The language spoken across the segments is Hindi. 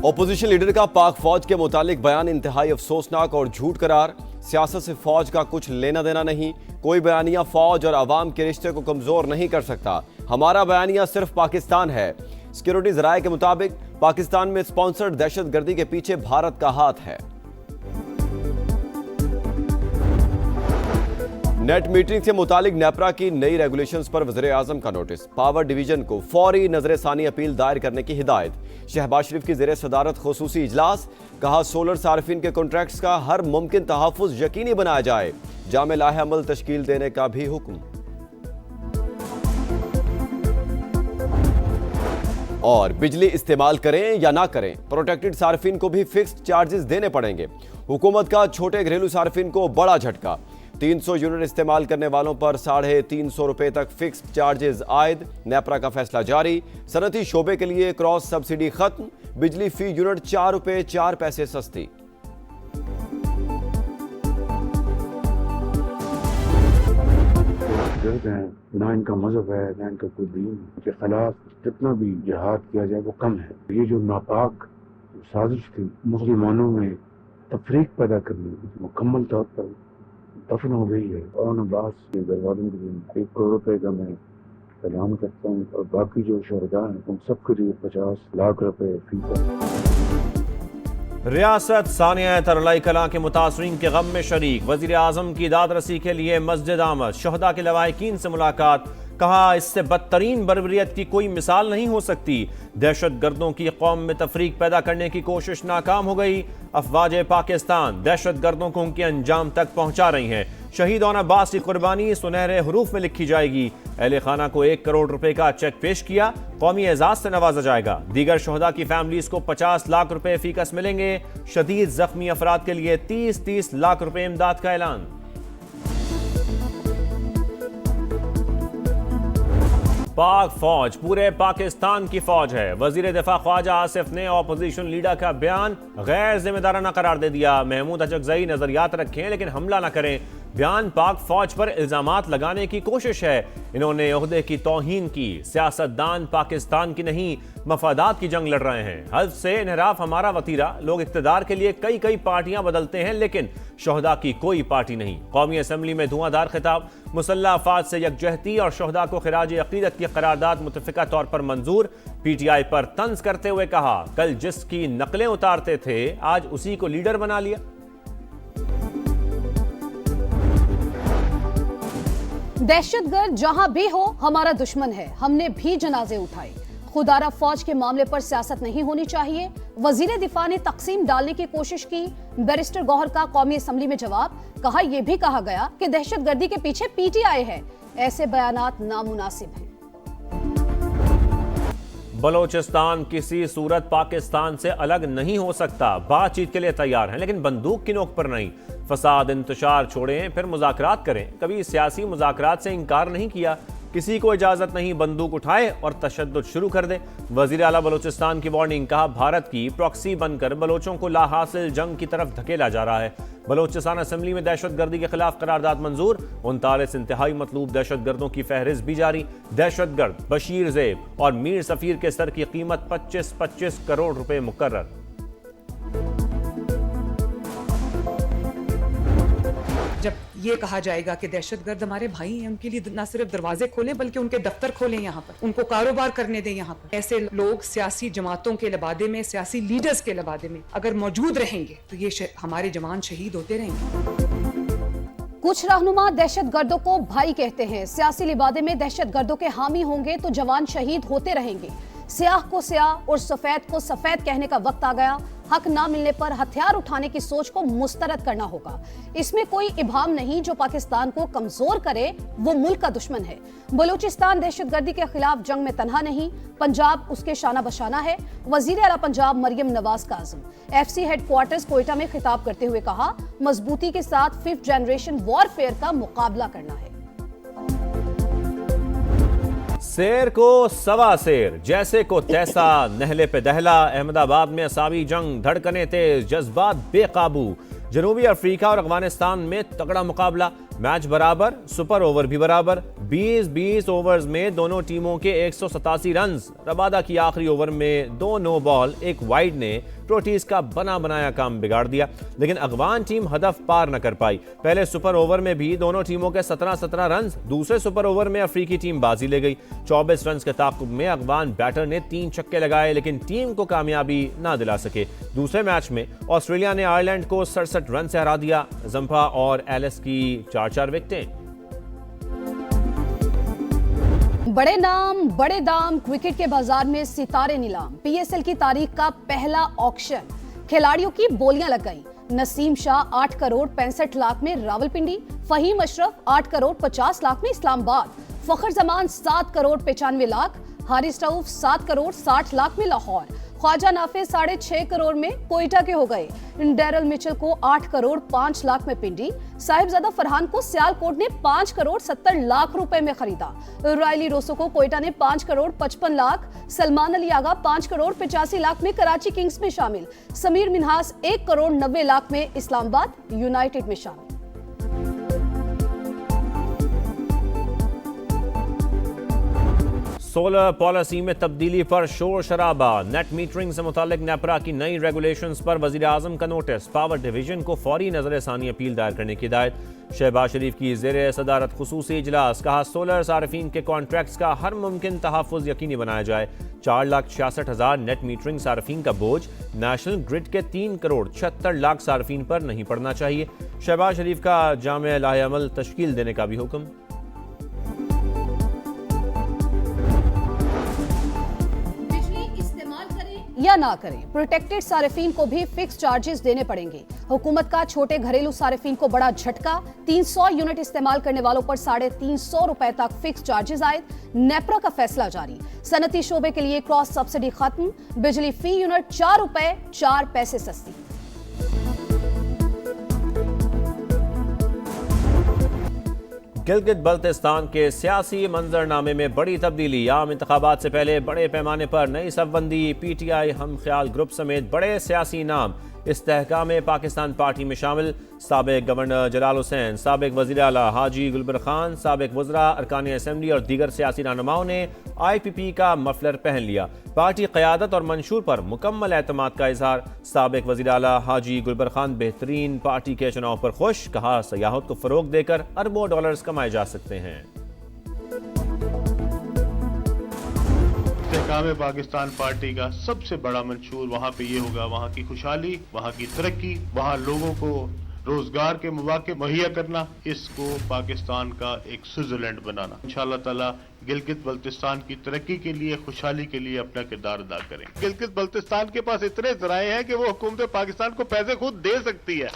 ओपोजिशन लीडर का पाक फौज के मुतालिक बयान इंतहाई अफसोसनाक और झूठ करार। सियासत से फौज का कुछ लेना देना नहीं। कोई बयानिया फौज और अवाम के रिश्ते को कमजोर नहीं कर सकता। हमारा बयानिया सिर्फ पाकिस्तान है। सिक्योरिटी जराये के मुताबिक पाकिस्तान में स्पॉन्सर्ड दहशतगर्दी के पीछे भारत का हाथ है। नेट मीटरिंग से मुतालिक नेपरा की नई रेगुलेशंस पर वज़ीर आज़म का नोटिस। पावर डिवीजन को फौरी नजरसानी अपील दायर करने की हिदायत। शहबाज शरीफ की ज़ेरे सदारत खुसूसी इजलास। कहा सोलर सार्फिन के कॉन्ट्रैक्ट्स का हर मुमकिन तहफ़्फ़ुज़ यकीनी बनाया जाए। जामे लाहे अमल तश्कील देने का भी हुक्म। और बिजली इस्तेमाल करें या ना करें, प्रोटेक्टेड सार्फिन को भी फिक्स्ड चार्जेस देने पड़ेंगे। हुकूमत का छोटे घरेलू सार्फिन को बड़ा झटका। 300 यूनिट इस्तेमाल करने वालों पर 350 रुपए तक फिक्स्ड चार्जेस आयद। नेपरा का फैसला जारी। सनती शोबे के लिए क्रॉस सब्सिडी खत्म। बिजली फी यूनिट 4 रुपए 4 पैसे सस्ती। ना इनका मजहब है ना इनका कोई दीन के खिलाफ जितना भी जिहाद किया जाए वो कम है। ये जो नापाक साजिश थी मुसलमानों में तफरीक पैदा करने की मुकम्मल तौर पर दफन हो गई है। और अब्बास के दरवाज़ों के लिए 1 करोड़ रुपए का मैं ऐलान करता हूँ और बाकी जो शहदा हैं उन सब के लिए 50 लाख रुपए फीस। रियासत सानिया तरलाई कलां के मुतासरीन के गम में शरीक। वजीर आजम की दाद रसी के लिए मस्जिद आमद। शहदा के लवाहिकीन से मुलाकात। कहा इससे बदतरीन बर्बरियत की कोई मिसाल नहीं हो सकती। दहशत गर्दों की कौम में तफरीक पैदा करने की कोशिश नाकाम हो गई। अफवाज पाकिस्तान दहशत गर्दों को उनके अंजाम तक पहुंचा रही हैं। शहीद ओन अब्बास की कुर्बानी सुनहरे हरूफ में लिखी जाएगी। अहले खाना को 1 करोड़ रुपए का चेक पेश किया। कौमी एजाज से नवाजा जाएगा। दीगर शहदा की फैमिलीज को 50 लाख रुपए फीकस मिलेंगे। शदीद जख्मी अफराद के लिए 30-30 लाख रुपए इमदाद का ऐलान। पाक फौज पूरे पाकिस्तान की फौज है। वजीर दिफा ख्वाजा आसिफ ने ऑपोजिशन लीडर का बयान गैर जिम्मेदाराना करार दे दिया। महमूद अचकजई नजरियात रखें लेकिन हमला न करें। बयान पाक फौज पर इल्जामात लगाने की कोशिश है। इन्होंने ओहदे की तौहीन की। सियासतदान पाकिस्तान की नहीं मफादात की जंग लड़ रहे हैं। हल्फ से इनहराफ हमारा वतीरा। लोग इख्तिदार के लिए कई कई पार्टियां बदलते हैं लेकिन शहदा की कोई पार्टी नहीं। कौमी असम्बली में धुआंधार खिताब। मुसल्लह अफवाज से यकजहती और शहदा को खिराज अकीदत की करारदाद मुतफिका तौर पर मंजूर। PTI पर तंज करते हुए कहा कल जिसकी नकलें उतारते थे आज उसी को लीडर बना लिया। दहशतगर्द जहां भी हो हमारा दुश्मन है। हमने भी जनाजे उठाए। खुदारा फौज के मामले पर सियासत नहीं होनी चाहिए। वजीर दिफा ने तकसीम डालने की कोशिश की। बैरिस्टर गौहर का कौमी असम्बली में जवाब। कहा यह भी कहा गया कि दहशतगर्दी के पीछे PTI है। ऐसे बयानात नामुनासिब हैं। बलोचिस्तान किसी सूरत पाकिस्तान से अलग नहीं हो सकता। बातचीत के लिए तैयार हैं लेकिन बंदूक की नोक पर नहीं। फसाद इंतशार छोड़ें फिर मुज़ाकरात करें। कभी सियासी मुज़ाकरात से इनकार नहीं किया। किसी को इजाजत नहीं बंदूक उठाए और तशद्दुद शुरू कर दे। वजीर आला बलोचिस्तान की वार्निंग। कहा भारत की प्रॉक्सी बनकर बलोचों को लाहासिल जंग की तरफ धकेला जा रहा है। बलोचिस्तान असेंबली में दहशतगर्दी के खिलाफ करारदाद मंजूर। 39 इंतहाई मतलूब दहशतगर्दों की फहरिस्त भी जारी। दहशतगर्द बशीर ज़ेब और मीर सफीर के सर की कीमत 25-25 करोड़ रुपए मुकर्रर। जब ये कहा जाएगा कि दहशतगर्द हमारे भाई हैं, उनके लिए न सिर्फ दरवाजे खोलें बल्कि उनके दफ्तर खोलें, यहाँ पर उनको कारोबार करने दें। यहाँ पर ऐसे लोग सियासी जमातों के लबादे में, सियासी लीडर्स के लबादे में अगर मौजूद रहेंगे तो ये हमारे जवान शहीद होते रहेंगे। कुछ रहनुमा दहशतगर्दों को भाई कहते हैं। सियासी लिबादे में दहशतगर्दों के हामी होंगे तो जवान शहीद होते रहेंगे। स्याह को स्याह और सफेद को सफेद कहने का वक्त आ गया। हक ना मिलने पर हथियार उठाने की सोच को मुस्तरद करना होगा। इसमें कोई इबाम नहीं। जो पाकिस्तान को कमजोर करे वो मुल्क का दुश्मन है। बलूचिस्तान दहशतगर्दी के खिलाफ जंग में तन्हा नहीं। पंजाब उसके शाना बशाना है। वजीर आला पंजाब मरियम नवाज का आज़म FC हेडक्वार्टर्स कोयटा में खिताब करते हुए कहा मजबूती के साथ 5th जनरेशन वॉरफेयर का मुकाबला करना है। शेर को सवा शेर जैसे को तैसा नहले पे दहला। अहमदाबाद में असावी जंग धड़कने तेज जज्बात बेकाबू। जनूबी अफ्रीका और अफगानिस्तान में तगड़ा मुकाबला। मैच बराबर, सुपर ओवर भी बराबर। 20-20 ओवर्स में दोनों टीमों के 187 रन। रबादा की आखिरी ओवर में 2 नो बॉल 1 वाइड ने प्रोटीज का बना बनाया काम बिगाड़ दिया, लेकिन अफगान टीम हदफ पार न कर पाई। पहले सुपर ओवर में भी दोनों टीमों के 17-17 रन। दूसरे सुपर ओवर में अफ्रीकी टीम बाजी ले गई। 24 रन के ताक़ुब में अफगान बैटर ने 3 छक्के लगाए, लेकिन टीम को कामयाबी ना दिला सके। दूसरे मैच में ऑस्ट्रेलिया ने आयरलैंड को 67 रन से हरा दिया। जंपा और एलिस की 4-4 विकेटें। बड़े नाम बड़े दाम, क्रिकेट के बाजार में सितारे नीलाम। पीएसएल की तारीख का पहला ऑक्शन, खिलाड़ियों की बोलियां लग गई। नसीम शाह 8 करोड़ 65 लाख में रावलपिंडी, फहीम अशरफ 8 करोड़ 50 लाख में इस्लामाबाद, फखर जमान 7 करोड़ 95 लाख, हारिस रऊफ 7 करोड़ 60 लाख में लाहौर, ख्वाजा नाफे 6.5 करोड़ में कोयटा के हो गए। डैरल मिचेल को 8 करोड़ 5 लाख में पिंडी, साहिबजादा फरहान को सियालकोट ने 5 करोड़ 70 लाख रुपए में खरीदा। रायली रोसो को कोयटा ने 5 करोड़ 55 लाख, सलमान अली आगा 5 करोड़ 85 लाख में कराची किंग्स में शामिल, समीर मिन्हास 1 करोड़ 90 लाख में इस्लामाबाद यूनाइटेड में शामिल। सोलर पॉलिसी में तब्दीली पर शोर शराबा। नेट मीटरिंग से मुतालिक नेपरा की नई रेगुलेशंस पर वजीर आजम का नोटिस। पावर डिवीजन को फौरी नजर-ए-सानी अपील दायर करने की हिदायत। शहबाज शरीफ की ज़ेरे सदारत खुसूसी इजलास। कहा सोलर सार्फिन के कॉन्ट्रैक्ट्स का हर मुमकिन तहफ़्फ़ुज़ यकीनी बनाया जाए। 4,66,000 नेट मीटरिंग सार्फिन का बोझ नेशनल ग्रिड के 3 करोड़ 76 लाख सार्फिन पर नहीं पड़ना चाहिए। शहबाज शरीफ का जामे लाहे अमल तश्कील देने का भी हुक्म। या ना करें, प्रोटेक्टेड सार्फिन को भी फिक्स चार्जेस देने पड़ेंगे। हुकूमत का छोटे घरेलू सार्फिन को बड़ा झटका। 300 यूनिट इस्तेमाल करने वालों पर 350 रुपए तक फिक्स चार्जेस आए। नेपरा का फैसला जारी। सनती शोबे के लिए क्रॉस सब्सिडी खत्म। बिजली फी यूनिट 4 रुपए 4 पैसे सस्ती। गिलगित बल्तिस्तान के सियासी मंजरनामे में बड़ी तब्दीली। आम इंतखाबात से पहले बड़े पैमाने पर नई सफबंदी। पीटीआई हम ख्याल ग्रुप समेत बड़े सियासी नाम इस्तेहकाम पाकिस्तान पार्टी में शामिल। साबिक गवर्नर जलाल हुसैन, साबिक वज़ीर आला हाजी गुलबर खान, साबिक वज़रा, अरकान असम्बली और दीगर सियासी रहनुमाओं ने IPP का मफलर पहन लिया। पार्टी क़यादत और मंशूर पर मुकम्मल एतमाद का इजहार। साबिक वज़ीर आला हाजी गुलबर खान बेहतरीन पार्टी के चुनाव पर खुश। कहा सयाहत को फ़रोग देकर अरबों डॉलर्स कमाए जा सकते हैं। इस्तेहकाम पाकिस्तान पार्टी का सबसे बड़ा मंशूर वहाँ पे ये होगा, वहाँ की खुशहाली, वहाँ की तरक्की, वहाँ लोगों को रोजगार के मौके मुहैया करना, इसको पाकिस्तान का एक स्विट्जरलैंड बनाना। इंशाअल्लाह ताला गिलगित बल्तिस्तान की तरक्की के लिए, खुशहाली के लिए अपना किरदार अदा करें। गिलगित बल्तिस्तान के पास इतने जराए हैं कि वो हुकूमत पाकिस्तान को पैसे खुद दे सकती है,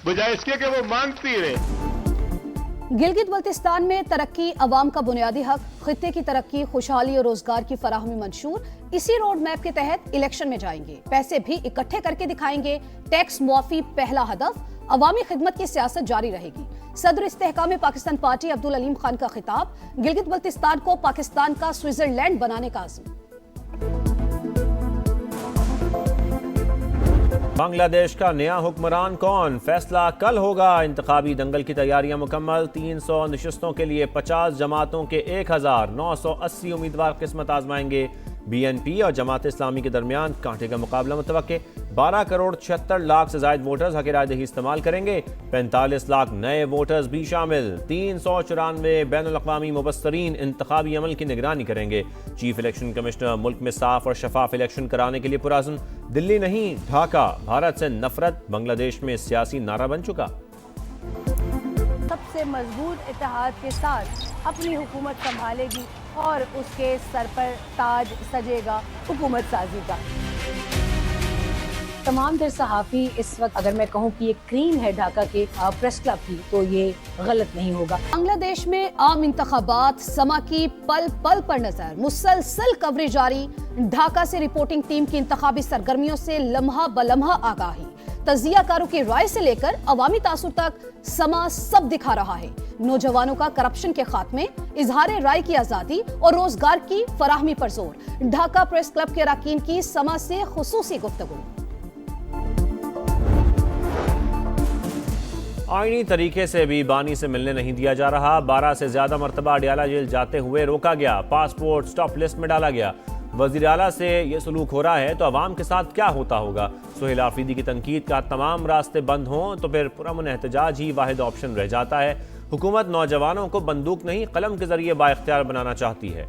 बजाय इसके कि वो मांगती रहे। गिलगित बल्तिस्तान में तरक्की अवाम का बुनियादी हक। खित्ते की तरक्की, खुशहाली और रोजगार की फराहमी मंशूर। इसी रोड मैप के तहत इलेक्शन में जाएंगे। पैसे भी इकट्ठे करके दिखाएंगे। टैक्स मुआफी पहला हदफ। अवामी खिदमत की सियासत जारी रहेगी। सदर इस्तेहकाम पाकिस्तान पार्टी अब्दुल अलीम खान का खिताब। गिलगित बल्तिस्तान को पाकिस्तान का स्विट्जरलैंड बनाने का आज़म। बांग्लादेश का नया हुक्मरान कौन, फैसला कल होगा। इंतखाबी दंगल की तैयारियां मुकम्मल। 300 नशिस्तों के लिए 50 जमातों के 1980 उम्मीदवार किस्मत आजमाएंगे। BNP और जमात इस्लामी के दरमियान कांटे का मुकाबला मुतवक्के। 12 करोड़ 76 लाख से ज्यादा वोटर्स हक रायदही इस्तेमाल करेंगे। 45 लाख नए वोटर्स भी शामिल। 394 बैनुल-अक़वामी मुबस्सरीन इंतखाबी अमल की निगरानी करेंगे। चीफ इलेक्शन कमिश्नर मुल्क में साफ और शफाफ इलेक्शन कराने के लिए पुरअज़्म। दिल्ली नहीं, ढाका। भारत से नफरत बांग्लादेश में सियासी नारा बन चुका। सबसे मजबूत इत्तेहाद के साथ अपनी हुकूमत संभालेगी और उसके सर पर ताज सजेगा हुकूमत साजी का। तमाम तर सहाफ़ी इस वक्त अगर मैं कहूँ कि ये क्रीम है ढाका के प्रेस क्लब की, तो ये गलत नहीं होगा। बांग्लादेश में आम इंतखाबात, समा की पल पल पर नजर। मुसलसल कवरेज जारी। ढाका से रिपोर्टिंग टीम की इंतखाबी सरगर्मियों से लम्हा बलम्हा आगाही। तजियाकारों की राय से लेकर अवामी तासुर तक समा सब दिखा रहा है। नौजवानों का करप्शन के खात्मे, इजहार राय की आजादी और रोजगार की फराहमी पर जोर। ढाका प्रेस क्लब के अरकान की समा से खुसूसी गुफ्तगू। आईनी तरीके से भी बानी से मिलने नहीं दिया जा रहा। 12 से ज्यादा मरतबा अडयाला जेल जाते हुए रोका गया, पासपोर्ट स्टॉप लिस्ट में डाला गया। वजीर आला से ये सलूक हो रहा है तो अवाम के साथ क्या होता होगा। सुहेल आफरीदी की तनकीद का तमाम रास्ते बंद हों तो फिर पुरअमन एहतजाज ही वाहिद ऑप्शन रह जाता है। हुकूमत नौजवानों को बंदूक नहीं कलम के जरिए बाइख्तियार बनाना चाहती है।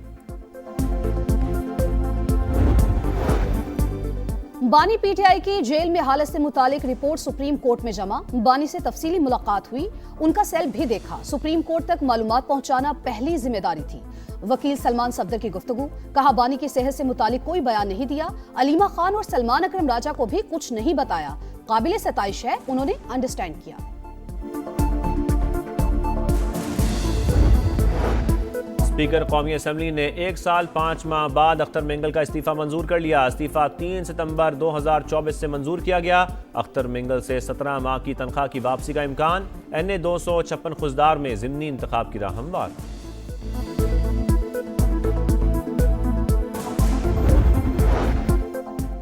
बानी पीटीआई की जेल में हालत से मुतालिक रिपोर्ट सुप्रीम कोर्ट में जमा। बानी से तफसीली मुलाकात हुई, उनका सेल भी देखा। सुप्रीम कोर्ट तक मालूमात पहुंचाना पहली जिम्मेदारी थी। वकील सलमान सफदर की गुफ्तगू, कहा बानी की सेहत से मुतालिक कोई बयान नहीं दिया। अलीमा खान और सलमान अकरम राजा को भी कुछ नहीं बताया। काबिल सताइश है, उन्होंने अंडरस्टैंड किया। स्पीकर कौमी असम्बली ने 1 साल 5 माह बाद अख्तर मेंगल का इस्तीफा मंजूर कर लिया। इस्तीफा 3 सितंबर 2024 से मंजूर किया गया। अख्तर मेंगल से 17 माह की तनख्वाह की वापसी का इम्कान। NA 256 खुजदार में ज़िमनी इंतखाब की राह हमवार।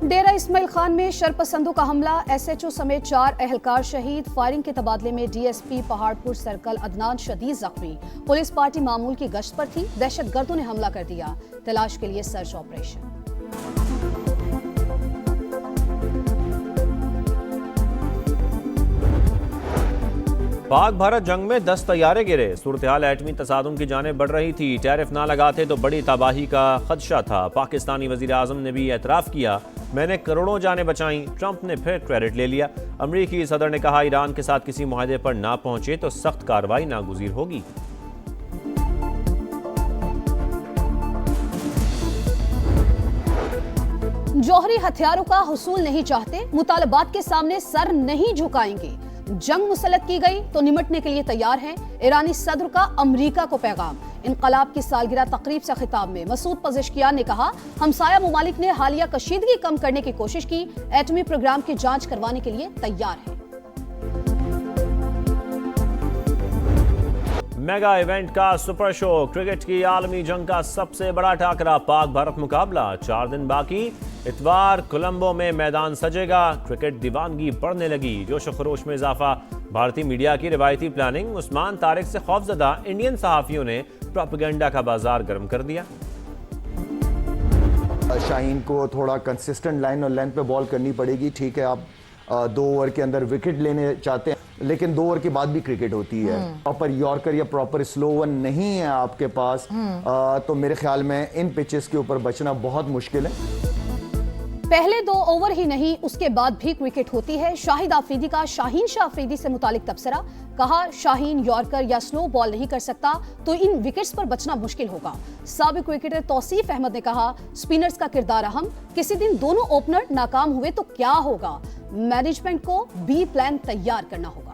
डेरा इस्माइल खान में शरपसंदों का हमला, SHO समेत 4 एहलकार शहीद। फायरिंग के तबादले में DSP पहाड़पुर सर्कल अदनान शदीद जख्मी। पुलिस पार्टी मामूल की गश्त पर थी, दहशतगर्दों ने हमला कर दिया। तलाश के लिए सर्च ऑपरेशन। पाक भारत जंग में 10 तैयारे गिरे। सूरत-ए-हाल एटमी तसादुम की जाने बढ़ रही थी। टैरिफ ना लगाते तो बड़ी तबाही का खदशा था। पाकिस्तानी वजीर आजम ने भी एतराफ़ किया, मैंने करोड़ों जानें बचाईं। ट्रंप ने फिर क्रेडिट ले लिया। अमरीकी सदर ने कहा, ईरान के साथ किसी मुआहदे पर ना पहुंचे तो सख्त कार्रवाई नागुज़ीर होगी। जौहरी हथियारों का हुसूल नहीं चाहते, मुतालबात के सामने सर नहीं झुकाएंगे। जंग मुसल्लत की गई तो निमटने के लिए तैयार हैं। ईरानी सदर का अमरीका को पैगाम। इनकलाब की सालगिरह तकरीब से खिताब में मसूद पज़ेश्कियान ने कहा, हमसाया मुमालिक ने हालिया कशीदगी कम करने की कोशिश की, एटमी प्रोग्राम की जांच करवाने के लिए तैयार है। मेगा इवेंट का सुपर शो, क्रिकेट की आलमी जंग का सबसे बड़ा टाकरा, पाक भारत मुकाबला। 4 दिन बाकी, इतवार कोलंबो में मैदान सजेगा। क्रिकेट दीवानगी बढ़ने लगी, जोश खरोश में इजाफा। भारतीय मीडिया की रिवायती प्लानिंग, उस्मान तारिक से खौफजदा इंडियन सहाफियों ने प्रोपेगेंडा का बाजार गर्म कर दिया। शाहीन को थोड़ा कंसिस्टेंट लाइन और लेंथ पे बॉल करनी पड़ेगी। ठीक है, आप 2 ओवर के अंदर विकेट लेने चाहते हैं, लेकिन 2 ओवर के बाद भी क्रिकेट होती है। प्रॉपर यॉर्कर या प्रॉपर स्लो वन नहीं है आपके पास, तो मेरे ख्याल में इन पिचेस के ऊपर बचना बहुत मुश्किल है। पहले 2 ओवर ही नहीं, उसके बाद भी क्रिकेट होती है। शाहिद आफरीदी का शाहीन शाह आफरीदी से मुतालिक तबसरा, कहा शाहीन यॉर्कर या स्लो बॉल नहीं कर सकता तो इन विकेट्स पर बचना मुश्किल होगा। साबिक क्रिकेटर तौसीफ अहमद ने कहा, स्पिनर्स का किरदार अहम, किसी दिन दोनों ओपनर नाकाम हुए तो क्या होगा। मैनेजमेंट को B प्लान तैयार करना होगा।